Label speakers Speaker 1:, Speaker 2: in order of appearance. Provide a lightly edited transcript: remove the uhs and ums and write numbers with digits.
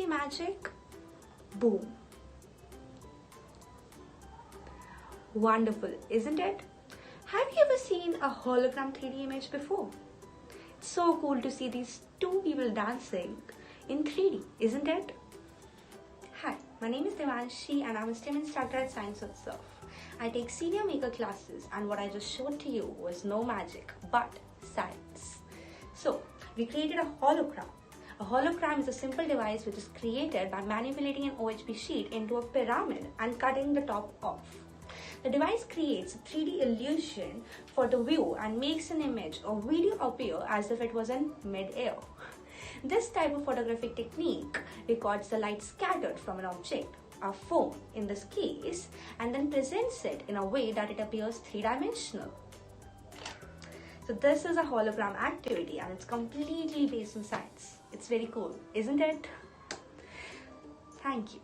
Speaker 1: say magic? Boom. Wonderful, isn't it? Have you ever seen a hologram 3D image before? It's so cool to see these two people dancing in 3D, isn't it? Hi, my name is Devanshi and I'm a STEM instructor at ScienceUtsav. I take senior maker classes and what I just showed to you was no magic but science. So, we created a hologram. A hologram is a simple device which is created by manipulating an OHP sheet into a pyramid and cutting the top off. The device creates a 3D illusion for the view and makes an image or video appear as if it was in mid-air. This type of photographic technique records the light scattered from an object, a phone in this case, and then presents it in a way that it appears three-dimensional. So this is a hologram activity and it's completely based on science. It's very cool, isn't it? Thank you.